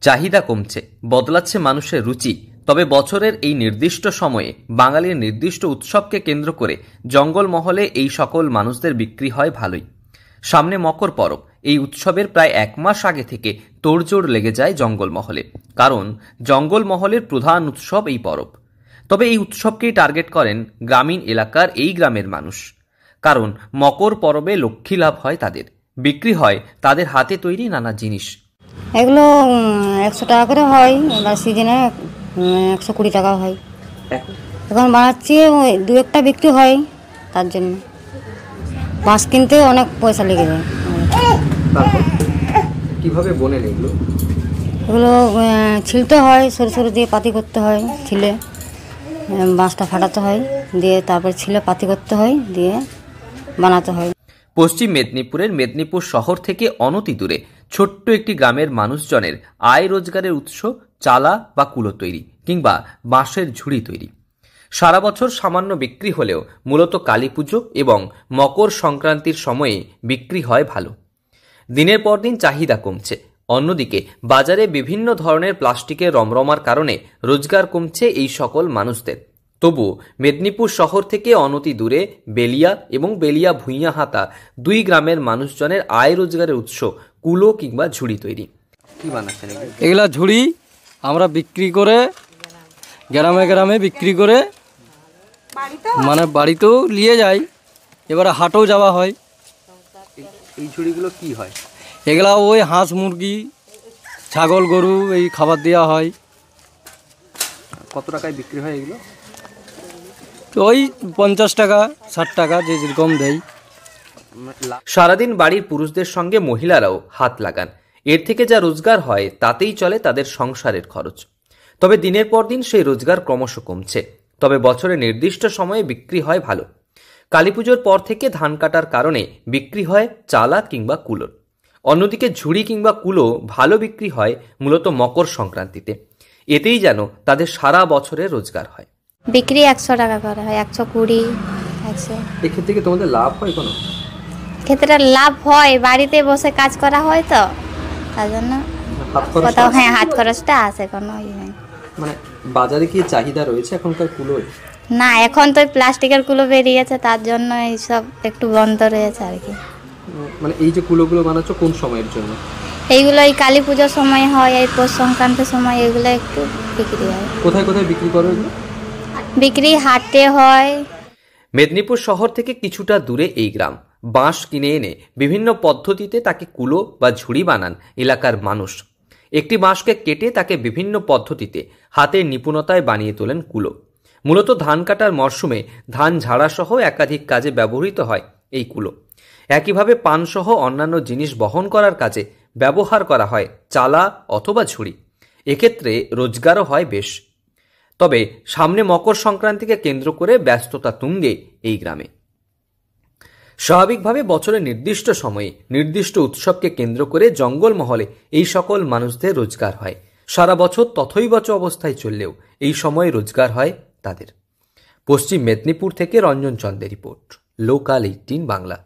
চাহিদা কমছে, বদলাচ্ছে মানুষের রুচি। তবে বছরের এই নির্দিষ্ট সময়ে বাঙালির নির্দিষ্ট উৎসবকে কেন্দ্র করে জঙ্গলমহলে এই সকল মানুষদের বিক্রি হয় ভালোই। সামনে মকর পরব। এই উৎসবের প্রায় 1 মাস আগে থেকে তোড়জোড় লেগে যায় জঙ্গলমহলে, কারণ জঙ্গলমহলের প্রধান উৎসব এই পরব। তবে এই উৎসবকেই টার্গেট করেন গ্রামীণ এলাকার এই গ্রামের মানুষ, কারণ মকর পরবে লক্ষ্মী লাভ হয় তাদের। বিক্রি হয় তাদের হাতে তৈরি নানা জিনিস। এগুলো 100 টাকা করে হয়, এবার সিজনে 120 টাকা হয়। এখন বানাচ্ছি, ওই 2-1টা বিক্রি হয়, তার জন্য বাঁশ কিনতে অনেক পয়সা লেগে যায়। কিভাবে বোনেন এগুলো? এগুলো ছিলতে হয়, সরু সরু দিয়ে পাতি করতে হয়, ছিলে বাঁশটা ফাটাতে হয়, দিয়ে তারপর ছিলে পাতি করতে হয়, দিয়ে বানাতে হয়। পশ্চিম মেদিনীপুরের মেদিনীপুর শহর থেকে অনতি দূরে ছোট্ট একটি গ্রামের মানুষজনের আয় রোজগারের উৎস চালা বা কুলো তৈরি কিংবা বাঁশের ঝুড়ি তৈরি। সারা বছর সামান্য বিক্রি হলেও মূলত কালী পুজো এবং মকর সংক্রান্তির সময়ে বিক্রি হয় ভালো। দিনের পর দিন চাহিদা কমছে। অন্যদিকে বাজারে বিভিন্ন ধরনের প্লাস্টিকের রমরমার কারণে রোজগার কমছে এই সকল মানুষদের। তবুও মেদিনীপুর শহর থেকে অনতি দূরে বেলিয়া এবং বেলিয়া ভুঁইয়া হাতা 2 গ্রামের মানুষজনের আয় রোজগারের উৎস কুলো কিংবা ঝুড়ি তৈরি। কি বানাচ্ছেন এগুলা? ঝুড়ি আমরা বিক্রি করে গ্রামে গ্রামে বিক্রি করে মানে বাড়িতেও নিয়ে যাই, এবারে হাটেও যাওয়া হয়। এই ঝুড়িগুলো কি হয়? এগুলা ওই হাঁস মুরগি ছাগল গরু এই খাবার দেওয়া হয়। কত টাকায় বিক্রি হয় এগুলো? ওই 50 টাকা 60 টাকা যে যেরকম দেয়। সারাদিন বাড়ির পুরুষদের সঙ্গে মহিলারাও হাত লাগান। এর থেকে যা রোজগার হয় তাতেই চলে তাদের সংসারের খরচ। তবে দিনের পর দিন সেই রোজগার ক্রমশ কমছে। তবে বছরে নির্দিষ্ট সময়ে বিক্রি হয় ভালো। কালীপুজোর পর থেকে ধান কাটার কারণে বিক্রি হয় চালা কিংবা কুলো। অন্যদিকে ঝুড়ি কিংবা কুলো ভালো বিক্রি হয় মূলত মকর সংক্রান্তিতে। এতেই যেন তাদের সারা বছরের রোজগার হয়। বিক্রি 100 টাকা করে হয়, 120, 100। এক্ষেত্রে কি তোমাদের লাভ হয় কোনো? ক্ষেত্রে লাভ হয়, বাড়িতে বসে কাজ করা হয় তো তার জন্য কোথাও হাত খরচটা আসে, কোনো মানে বাজারে কি চাহিদা রয়েছে এখনকার কুলোর? না, এখন তো প্লাস্টিকের কুলো বেরিয়েছে, তার জন্য এইসব একটু বন্ধ রয়েছে আর কি। মানে এই যে কুলোগুলো বানাচ্ছ কোন সময়ের জন্য? এইগুলো এই কালী পুজোর সময় হয়, এই পৌষ সংক্রান্তির সময় এগুলো একটু বিক্রি হয়। কোথায় কোথায় বিক্রি করো এগুলো? বিক্রি হাটে হয়। মেদিনীপুর শহর থেকে কিছুটা দূরে এই গ্রাম। বাঁশ কিনে এনে বিভিন্ন পদ্ধতিতে তাকে কুলো বা ঝুড়ি বানান এলাকার মানুষ। একটি বাঁশকে কেটে তাকে বিভিন্ন পদ্ধতিতে হাতের নিপুণতায় বানিয়ে তোলেন কুলো। মূলত ধান কাটার মরশুমে ধান ঝাড়া সহ একাধিক কাজে ব্যবহৃত হয় এই কুলো। একইভাবে পানসহ অন্যান্য জিনিস বহন করার কাজে ব্যবহার করা হয় চালা অথবা ঝুড়ি। এক্ষেত্রে রোজগারও হয় বেশ। তবে সামনে মকর সংক্রান্তিকে কেন্দ্র করে ব্যস্ততা তুঙ্গে এই গ্রামে। স্বাভাবিকভাবে বছরের নির্দিষ্ট সময়ে নির্দিষ্ট উৎসবকে কেন্দ্র করে জঙ্গলমহলে এই সকল মানুষদের রোজগার হয়। সারা বছর তথৈবচ অবস্থায় চললেও এই সময়ে রোজগার হয় তাদের। পশ্চিম মেদিনীপুর থেকে রঞ্জন চন্দ্রের রিপোর্ট, লোকাল 18 বাংলা।